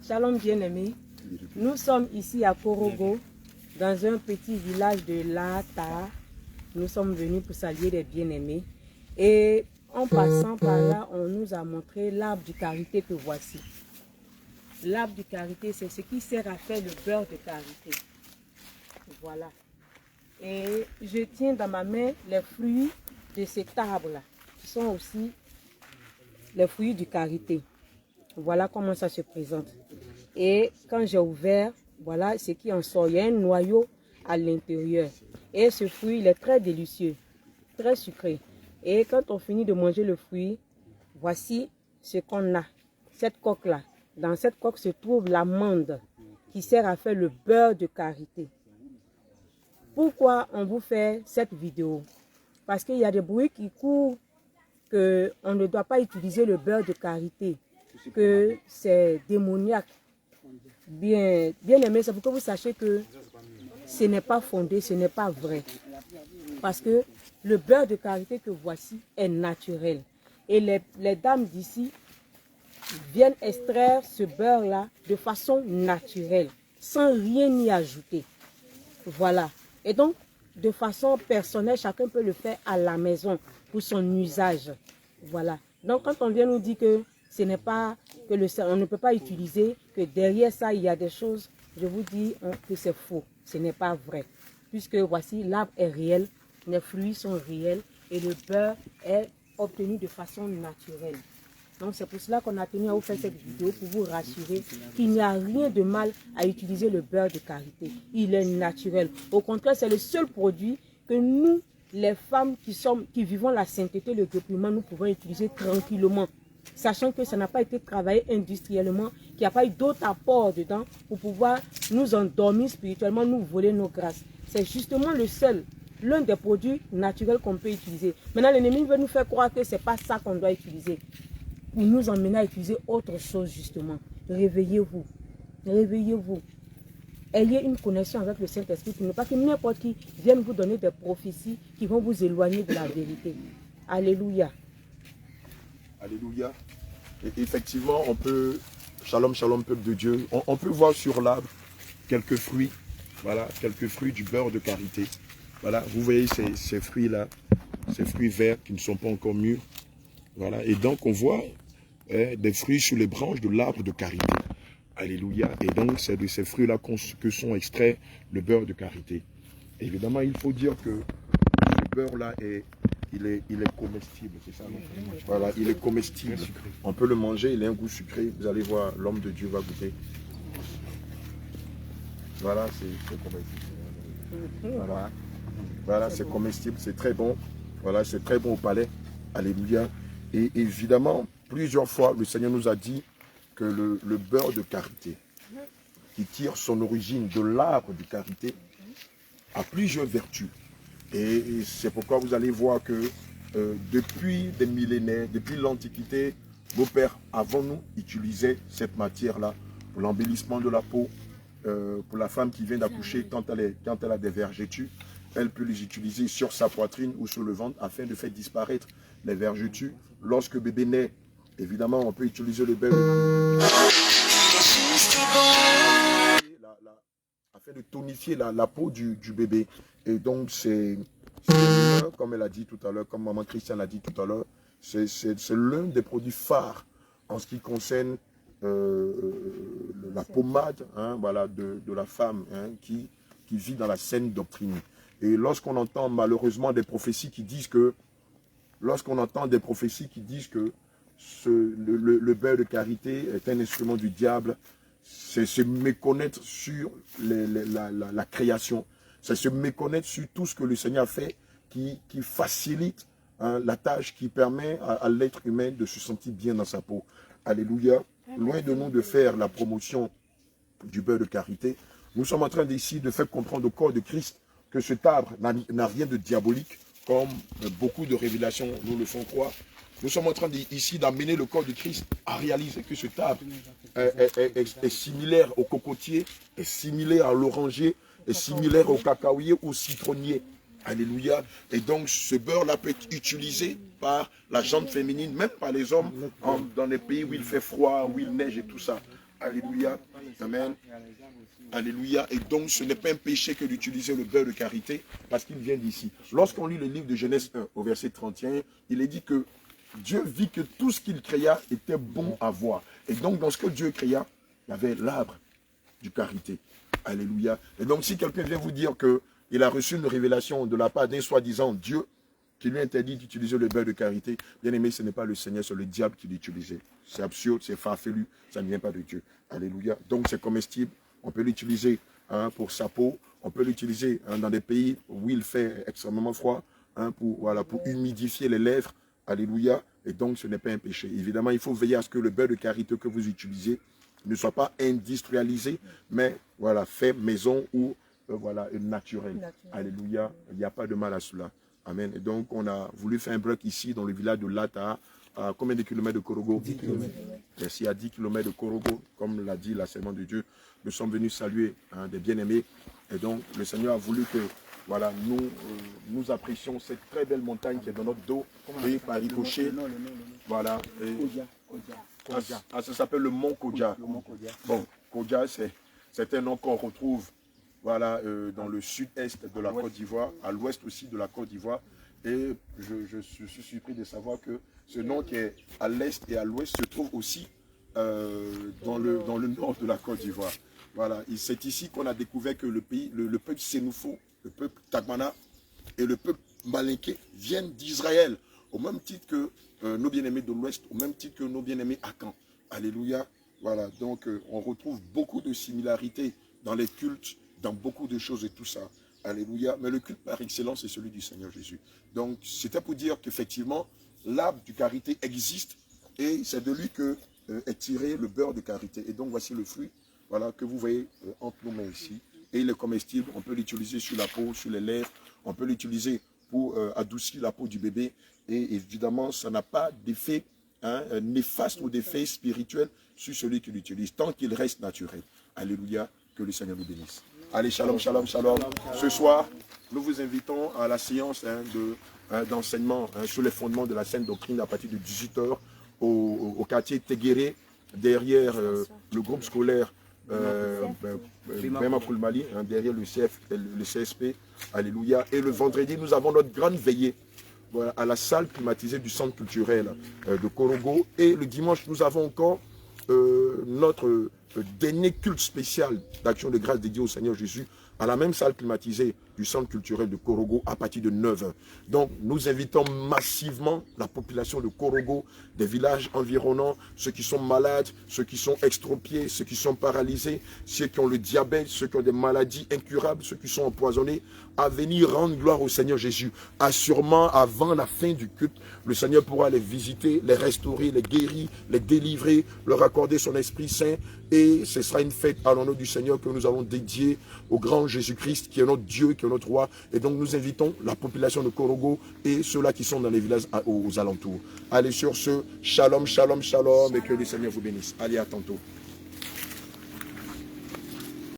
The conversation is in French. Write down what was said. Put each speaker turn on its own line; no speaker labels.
Shalom bien-aimés, nous sommes ici à Korogo, dans un petit village de Lata. Nous sommes venus pour saluer les bien-aimés. Et en passant par là, on nous a montré l'arbre du karité que voici. L'arbre du karité, c'est ce qui sert à faire le beurre de karité. Voilà. Et je tiens dans ma main les fruits de cet arbre-là, qui sont aussi les fruits du karité. Voilà comment ça se présente. Et quand j'ai ouvert, voilà ce qui en sort. Il y a un noyau à l'intérieur. Et ce fruit, il est très délicieux, très sucré. Et quand on finit de manger le fruit, voici ce qu'on a. Cette coque-là. Dans cette coque se trouve l'amande qui sert à faire le beurre de karité. Pourquoi on vous fait cette vidéo? Parce qu'il y a des bruits qui courent qu'on ne doit pas utiliser le beurre de karité, que c'est démoniaque. Bien aimé, c'est pour que vous sachiez que ce n'est pas fondé, ce n'est pas vrai. Parce que le beurre de karité que voici est naturel. Et les dames d'ici viennent extraire ce beurre-là de façon naturelle, sans rien y ajouter. Voilà. Et donc, de façon personnelle, chacun peut le faire à la maison pour son usage. Voilà. Donc, quand on vient nous dire que ce n'est pas, que on ne peut pas utiliser, que derrière ça, il y a des choses, je vous dis que c'est faux. Ce n'est pas vrai. Puisque voici, l'arbre est réel, les fruits sont réels et le beurre est obtenu de façon naturelle. Donc c'est pour cela qu'on a tenu à vous faire cette vidéo pour vous rassurer qu'il n'y a rien de mal à utiliser le beurre de karité. Il est naturel. Au contraire, c'est le seul produit que nous, les femmes qui vivons la sainteté, le guérissement, nous pouvons utiliser tranquillement. Sachant que ça n'a pas été travaillé industriellement, qu'il n'y a pas eu d'autres apports dedans pour pouvoir nous endormir spirituellement, nous voler nos grâces. C'est justement le seul, l'un des produits naturels qu'on peut utiliser. Maintenant, l'ennemi veut nous faire croire que ce n'est pas ça qu'on doit utiliser. Pour nous emmener à utiliser autre chose justement. Réveillez-vous. Réveillez-vous. Ayez une connexion avec le Saint-Esprit pour ne pas que n'importe qui vienne vous donner des prophéties qui vont vous éloigner de la vérité. Alléluia.
Alléluia. Et effectivement, on peut, shalom, shalom, peuple de Dieu, on peut voir sur l'arbre quelques fruits, voilà, quelques fruits du beurre de karité. Voilà, vous voyez ces fruits-là, ces fruits verts qui ne sont pas encore mûrs. Voilà, et donc on voit des fruits sur les branches de l'arbre de karité. Alléluia. Et donc c'est de ces fruits-là que sont extraits le beurre de karité. Évidemment, il faut dire que le beurre-là il est comestible, c'est ça, non? Voilà, il est comestible. On peut le manger, il a un goût sucré. Vous allez voir, l'homme de Dieu va goûter. Voilà, c'est comestible. Voilà, c'est comestible, c'est très bon. Voilà, c'est très bon au palais. Alléluia. Et évidemment, plusieurs fois, le Seigneur nous a dit que le beurre de karité, qui tire son origine de l'arbre de karité, a plusieurs vertus. Et c'est pourquoi vous allez voir que depuis des millénaires, depuis l'Antiquité, vos pères avant nous utilisaient cette matière-là pour l'embellissement de la peau, pour la femme qui vient d'accoucher, quand elle a des vergetures, elle peut les utiliser sur sa poitrine ou sur le ventre afin de faire disparaître les vergetures. Lorsque bébé naît, évidemment, on peut utiliser le beurre afin de tonifier la peau du bébé. Et donc, c'est comme elle a dit tout à l'heure, comme maman Christiane l'a dit tout à l'heure, c'est l'un des produits phares en ce qui concerne la pommade, hein, voilà, de la femme, hein, qui vit dans la saine doctrine. Et lorsqu'on entend malheureusement des prophéties qui disent que, le beurre de karité est un instrument du diable, c'est se méconnaître sur la création, c'est se méconnaître sur tout ce que le Seigneur a fait qui facilite, hein, la tâche, qui permet à l'être humain de se sentir bien dans sa peau. Alléluia. Loin de nous de faire la promotion du beurre de karité, nous sommes en train ici de faire comprendre au corps de Christ que cet arbre n'a rien de diabolique, comme beaucoup de révélations nous le font croire. Nous sommes en train ici d'amener le corps de Christ à réaliser que cet arbre est similaire au cocotier, est similaire à l'oranger, est similaire au cacaoyer, au citronnier. Alléluia. Et donc, ce beurre-là peut être utilisé par la jante féminine, même par les hommes, dans les pays où il fait froid, où il neige et tout ça. Alléluia. Amen. Alléluia. Et donc, ce n'est pas un péché que d'utiliser le beurre de karité, parce qu'il vient d'ici. Lorsqu'on lit le livre de Genèse 1, au verset 31, il est dit que Dieu vit que tout ce qu'il créa était bon à voir. Et donc, dans ce que Dieu créa, il y avait l'arbre du karité. Alléluia. Et donc, si quelqu'un vient vous dire qu'il a reçu une révélation de la part d'un soi-disant Dieu qui lui interdit d'utiliser le beurre de karité, bien aimé, ce n'est pas le Seigneur, c'est le diable qui l'utilisait. C'est absurde, c'est farfelu, ça ne vient pas de Dieu. Alléluia. Donc, c'est comestible. On peut l'utiliser pour sa peau. On peut l'utiliser dans des pays où il fait extrêmement froid pour humidifier les lèvres. Alléluia. Et donc, ce n'est pas un péché. Évidemment, il faut veiller à ce que le beurre de karité que vous utilisez ne soit pas industrialisé, mais voilà, fait maison ou naturel. Alléluia. Il n'y a pas de mal à cela. Amen. Et donc, on a voulu faire un break ici dans le village de Lata. À combien de kilomètres de Korogo? 10 km. Merci, à 10 km de Korogo, comme l'a dit la servante de Dieu. Nous sommes venus saluer des bien-aimés. Et donc, le Seigneur a voulu que voilà, nous apprécions cette très belle montagne qui est dans notre dos, et par ricochet. Voilà. Ça s'appelle le mont Kodja. Bon, Kodja, c'est un nom qu'on retrouve voilà, dans le sud-est de la Côte d'Ivoire, à l'ouest aussi de la Côte d'Ivoire. Et je suis surpris de savoir que ce nom qui est à l'est et à l'ouest se trouve aussi dans le nord de la Côte d'Ivoire. Voilà, c'est ici qu'on a découvert que le peuple Sénoufo, le peuple Tagmana et le peuple Malinké viennent d'Israël, au même titre que nos bien-aimés de l'ouest, au même titre que nos bien-aimés Akan. Alléluia. Voilà, donc on retrouve beaucoup de similarités dans les cultes, dans beaucoup de choses et tout ça. Alléluia. Mais le culte par excellence, c'est celui du Seigneur Jésus. Donc, c'était pour dire qu'effectivement, l'arbre du karité existe et c'est de lui que est tiré le beurre de karité. Et donc, voici le fruit voilà, que vous voyez entre nos mains ici. Et il est comestible. On peut l'utiliser sur la peau, sur les lèvres. On peut l'utiliser pour adoucir la peau du bébé. Et évidemment, ça n'a pas d'effet néfaste ou d'effet spirituel sur celui qui l'utilise, tant qu'il reste naturel. Alléluia. Que le Seigneur nous bénisse. Allez, shalom, shalom, shalom. Ce soir, nous vous invitons à la séance d'enseignement sur les fondements de la sainte doctrine à partir de 18 h au quartier Téguéré, derrière le groupe scolaire Bema Koulmali, derrière le CSP. Alléluia. Et le vendredi, nous avons notre grande veillée voilà, à la salle climatisée du centre culturel de Korogo. Et le dimanche, nous avons encore notre dernier culte spécial d'action de grâce dédié au Seigneur Jésus à la même salle climatisée du centre culturel de Korogo à partir de 9 h. Donc nous invitons massivement la population de Korogo, des villages environnants, ceux qui sont malades, ceux qui sont extropiés, ceux qui sont paralysés, ceux qui ont le diabète, ceux qui ont des maladies incurables, ceux qui sont empoisonnés, à venir rendre gloire au Seigneur Jésus. Assurément, avant la fin du culte, le Seigneur pourra les visiter, les restaurer, les guérir, les délivrer, leur accorder son Esprit Saint. Et ce sera une fête à l'honneur du Seigneur que nous allons dédier au grand Jésus-Christ, qui est notre Dieu, qui est notre roi. Et donc nous invitons la population de Korogo et ceux-là qui sont dans les villages aux alentours. Allez sur ce, shalom, shalom, shalom, et que le Seigneur vous bénisse. Allez, à tantôt.